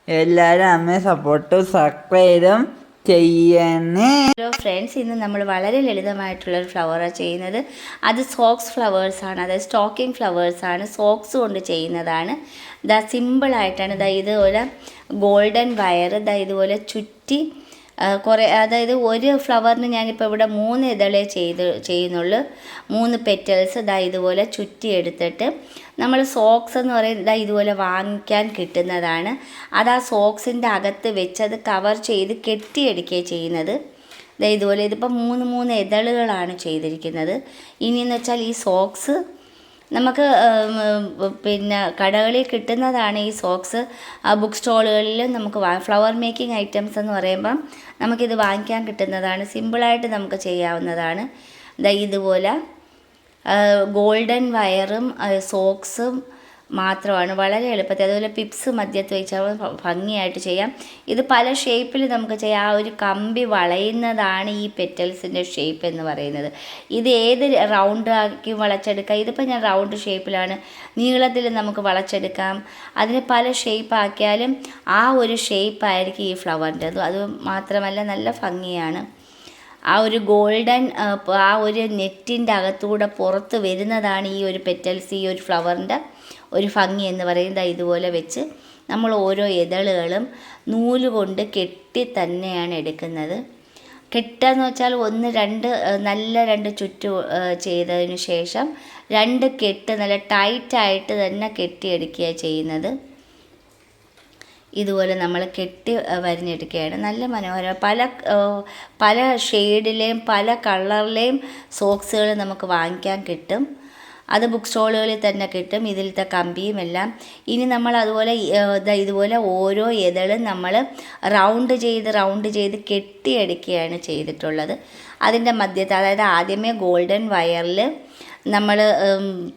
എല്ലാവരും അമ്മയെ സപ്പോർട്ടും സബ്സ്ക്രൈബും ചെയ്യണേ. ഹലോ ഫ്രണ്ട്സ്, ഇന്ന് നമ്മൾ വളരെ ലളിതമായിട്ടുള്ളൊരു ഫ്ലവറാണ് ചെയ്യുന്നത്. അത് സോക്സ് ഫ്ലവേഴ്സാണ്, അതായത് സ്റ്റോക്കിംഗ് ഫ്ലവേഴ്സാണ്, സോക്സ് കൊണ്ട് ചെയ്യുന്നതാണ്. ഇതാ സിമ്പിളായിട്ടാണ്. ഇതാ ഇതുപോലെ ഗോൾഡൻ വയർ ഇതുപോലെ ചുറ്റി കുറേ, അതായത് ഒരു ഫ്ലവറിന് ഞാനിപ്പോൾ ഇവിടെ 3 ഇതളേ ചെയ്യുന്നുള്ളൂ. 3 പെറ്റൽസ് ഇതുപോലെ ചുറ്റി എടുത്തിട്ട് നമ്മൾ സോക്സ് എന്ന് പറയുന്നത് ഇതുപോലെ വാങ്ങിക്കാൻ കിട്ടുന്നതാണ്. അത് ആ സോക്സിൻ്റെ അകത്ത് വെച്ച് അത് കവർ ചെയ്ത് കെട്ടിയെടുക്കുകയാണ് ചെയ്യുന്നത്. ഇതുപോലെ ഇതിപ്പോൾ 3 ഇതളുകളാണ് ചെയ്തിരിക്കുന്നത്. ഇനിയെന്ന് വെച്ചാൽ ഈ സോക്സ് നമുക്ക് പിന്നെ കടകളിൽ കിട്ടുന്നതാണ്. ഈ സോക്സ് ബുക്ക് സ്റ്റോളുകളിൽ നമുക്ക് ഫ്ലവർ മേക്കിംഗ് ഐറ്റംസ് എന്ന് പറയുമ്പം നമുക്കിത് വാങ്ങിക്കാൻ കിട്ടുന്നതാണ്. സിമ്പിളായിട്ട് നമുക്ക് ചെയ്യാവുന്നതാണ്. ഇതുപോലെ ഗോൾഡൻ വയറും സോക്സും മാത്രമാണ്, വളരെ എളുപ്പത്തിൽ. അതുപോലെ പിപ്സ് മധ്യത്ത് വെച്ചാൽ ഭംഗിയായിട്ട് ചെയ്യാം. ഇത് പല ഷേപ്പിൽ നമുക്ക് ചെയ്യാം. ആ ഒരു കമ്പി വളയുന്നതാണ് ഈ പെറ്റൽസിൻ്റെ ഷേപ്പ് എന്ന് പറയുന്നത്. ഇത് ഏത് റൗണ്ട് ആക്കി വളച്ചെടുക്കാം. ഇതിപ്പോൾ ഞാൻ റൗണ്ട് ഷേപ്പിലാണ്, നീളത്തിൽ നമുക്ക് വളച്ചെടുക്കാം. അതിന് പല ഷേപ്പ് ആക്കിയാലും ആ ഒരു ഷേപ്പായിരിക്കും ഈ ഫ്ലവറിൻ്റെ. അത് മാത്രമല്ല നല്ല ഭംഗിയാണ്. ആ ഒരു ഗോൾഡൻ ആ ഒരു നെറ്റിൻ്റെ അകത്തൂടെ പുറത്ത് വരുന്നതാണ് ഈ ഒരു പെറ്റൽസ്, ഈ ഒരു ഫ്ലവറിൻ്റെ ഒരു ഭംഗി എന്ന് പറയുന്നത്. ഇതുപോലെ വെച്ച് നമ്മൾ ഓരോ ഇതളുകളും നൂല് കൊണ്ട് കെട്ടി തന്നെയാണ് എടുക്കുന്നത്. കെട്ടാന്ന് വെച്ചാൽ 2 ചുറ്റു ചെയ്തതിന് ശേഷം 2 കെട്ട് നല്ല ടൈറ്റായിട്ട് തന്നെ കെട്ടിയെടുക്കുകയാണ് ചെയ്യുന്നത്. ഇതുപോലെ നമ്മൾ കെട്ടി വരിഞ്ഞെടുക്കുകയാണ്. നല്ല മനോഹരം. പല ഷെയ്ഡിലെയും പല കളറിലെയും സോക്സുകൾ നമുക്ക് വാങ്ങിക്കാൻ കിട്ടും. അത് ബുക്ക് സ്റ്റോളുകളിൽ തന്നെ കിട്ടും, ഇതിലത്തെ കമ്പിയും എല്ലാം. ഇനി നമ്മൾ അതുപോലെ ഇതുപോലെ ഓരോ ഇതളും നമ്മൾ റൗണ്ട് ചെയ്ത് കെട്ടിയെടുക്കുകയാണ് ചെയ്തിട്ടുള്ളത്. അതിൻ്റെ മധ്യത്ത്, അതായത് ആദ്യമേ ഗോൾഡൻ വയറിൽ നമ്മൾ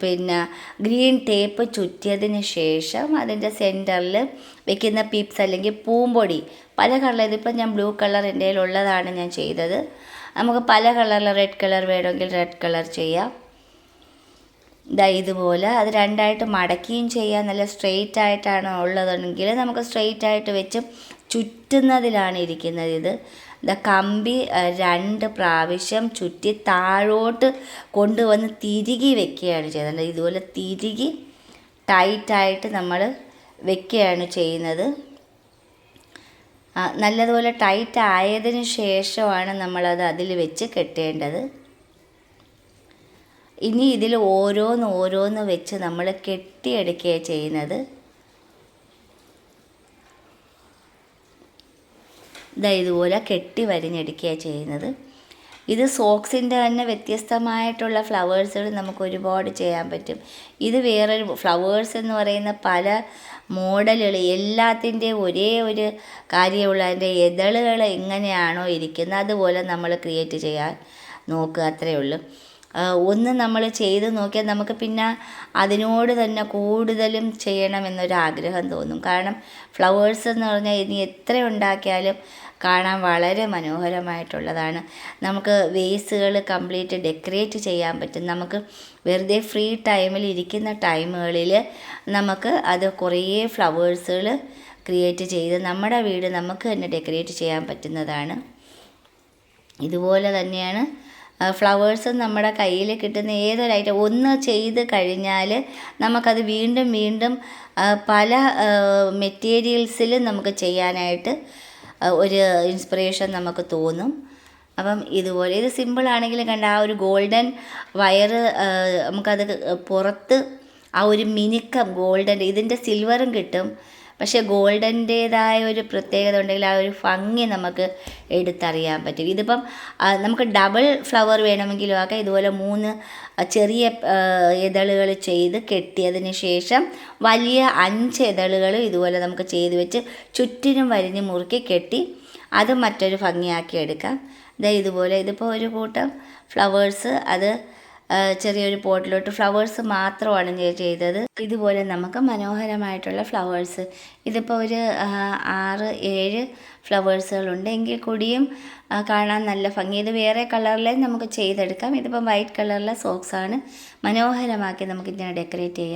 പിന്നെ ഗ്രീൻ ടേപ്പ് ചുറ്റിയതിന് ശേഷം അതിൻ്റെ സെൻറ്ററിൽ വെക്കുന്ന പിപ്സ് അല്ലെങ്കിൽ പൂമ്പൊടി പല കളർ. ഇതിപ്പോൾ ഞാൻ ബ്ലൂ കളർ എൻ്റെ കയ്യിലുള്ളതാണ് ഞാൻ ചെയ്തത്. നമുക്ക് പല കളറിൽ റെഡ് കളർ വേണമെങ്കിൽ റെഡ് കളർ ചെയ്യാം. ഇതുപോലെ അത് 2ആയിട്ട് മടക്കുകയും ചെയ്യാം. നല്ല സ്ട്രെയിറ്റ് ആയിട്ടാണ് ഉള്ളതെങ്കിൽ നമുക്ക് സ്ട്രെയിറ്റ് ആയിട്ട് വെച്ച് ചുറ്റുന്നതിലാണ് ഇരിക്കുന്നത്. ഇത് കമ്പി 2 പ്രാവശ്യം ചുറ്റി താഴോട്ട് കൊണ്ടുവന്ന് തിരികെ വെക്കുകയാണ് ചെയ്യുന്നത്. ഇതുപോലെ തിരികെ ടൈറ്റായിട്ട് നമ്മൾ വെക്കുകയാണ് ചെയ്യുന്നത്. നല്ലതുപോലെ ടൈറ്റ് ആയതിനു ശേഷമാണ് നമ്മളത് അതിൽ വെച്ച് കെട്ടേണ്ടത്. ഇനി ഇതിൽ ഓരോന്ന് വെച്ച് നമ്മൾ കെട്ടിയെടുക്കുകയാണ് ചെയ്യുന്നത്. ഇതുപോലെ കെട്ടി വരിഞ്ഞെടുക്കുകയാണ് ചെയ്യുന്നത്. ഇത് സോക്സിൻ്റെ തന്നെ വ്യത്യസ്തമായിട്ടുള്ള ഫ്ലവേഴ്സുകൾ നമുക്ക് ഒരുപാട് ചെയ്യാൻ പറ്റും. ഇത് വേറൊരു ഫ്ലവേഴ്സ് എന്ന് പറയുന്ന പല മോഡലുകൾ, എല്ലാത്തിൻ്റെയും ഒരേ ഒരു കാര്യമുള്ള അതിൻ്റെ ഇതളുകൾ എങ്ങനെയാണോ ഇരിക്കുന്നത് അതുപോലെ നമ്മൾ ക്രിയേറ്റ് ചെയ്യാൻ നോക്കുക, അത്രയേ ഉള്ളൂ. ഒന്ന് നമ്മൾ ചെയ്ത് നോക്കിയാൽ നമുക്ക് പിന്നെ അതിനോട് തന്നെ കൂടുതലും ചെയ്യണമെന്നൊരാഗ്രഹം തോന്നും. കാരണം ഫ്ലവേഴ്സ് എന്ന് പറഞ്ഞാൽ ഇനി എത്ര ഉണ്ടാക്കിയാലും കാണാൻ വളരെ മനോഹരമായിട്ടുള്ളതാണ്. നമുക്ക് വേസുകൾ കംപ്ലീറ്റ് ഡെക്കറേറ്റ് ചെയ്യാൻ പറ്റും. നമുക്ക് വെറുതെ ഫ്രീ ടൈമിൽ ഇരിക്കുന്ന ടൈമുകളിൽ നമുക്ക് അത് കുറേ ഫ്ലവേഴ്സുകൾ ക്രിയേറ്റ് ചെയ്ത് നമ്മുടെ വീട് നമുക്ക് തന്നെ ഡെക്കറേറ്റ് ചെയ്യാൻ പറ്റുന്നതാണ്. ഇതുപോലെ തന്നെയാണ് ഫ്ലവേഴ്സ് നമ്മുടെ കയ്യിൽ കിട്ടുന്ന ഏതൊരു ഐറ്റം ഒന്ന് ചെയ്ത് കഴിഞ്ഞാൽ നമുക്കത് വീണ്ടും പല മെറ്റീരിയൽസിൽ നമുക്ക് ചെയ്യാനായിട്ട് ഒരു ഇൻസ്പിറേഷൻ നമുക്ക് തോന്നും. അപ്പം ഇതുപോലെ ഇത് സിമ്പിളാണെങ്കിലും കണ്ട ആ ഒരു ഗോൾഡൻ വയറ് നമുക്കത് പുറത്ത് ആ ഒരു മിനുക്കം ഗോൾഡൻ, ഇതിൻ്റെ സിൽവറും കിട്ടും, പക്ഷേ ഗോൾഡൻ്റേതായ ഒരു പ്രത്യേകത ഉണ്ടെങ്കിൽ ആ ഒരു ഭംഗി നമുക്ക് എടുത്തറിയാൻ പറ്റും. ഇതിപ്പം നമുക്ക് ഡബിൾ ഫ്ലവർ വേണമെങ്കിലും ആക്കാം. ഇതുപോലെ 3 ചെറിയ ഇതളുകൾ ചെയ്ത് കെട്ടിയതിന് ശേഷം വലിയ 5 ഇതളുകൾ ഇതുപോലെ നമുക്ക് ചെയ്ത് വെച്ച് ചുറ്റിനും വരിഞ്ഞ് മുറുക്കി കെട്ടി അത് മറ്റൊരു ഭംഗിയാക്കി എടുക്കാം. ഇതുപോലെ ഇതിപ്പോൾ ഒരു കൂട്ടം ഫ്ലവേഴ്സ്, അത് ചെറിയൊരു പോട്ടിലോട്ട് ഫ്ലവേഴ്സ് മാത്രമാണ് ഞാൻ ചെയ്തത്. ഇതുപോലെ നമുക്ക് മനോഹരമായിട്ടുള്ള ഫ്ലവേഴ്സ്, ഇതിപ്പോൾ ഒരു 6-7 ഫ്ലവേഴ്സുകളുണ്ട് എങ്കിൽ കൂടിയും കാണാൻ നല്ല ഭംഗി. ഇത് വേറെ കളറിലെ നമുക്ക് ചെയ്തെടുക്കാം. ഇതിപ്പം വൈറ്റ് കളറിലെ സോക്സാണ്. മനോഹരമാക്കി നമുക്കിതിനെ ഡെക്കറേറ്റ് ചെയ്യാം.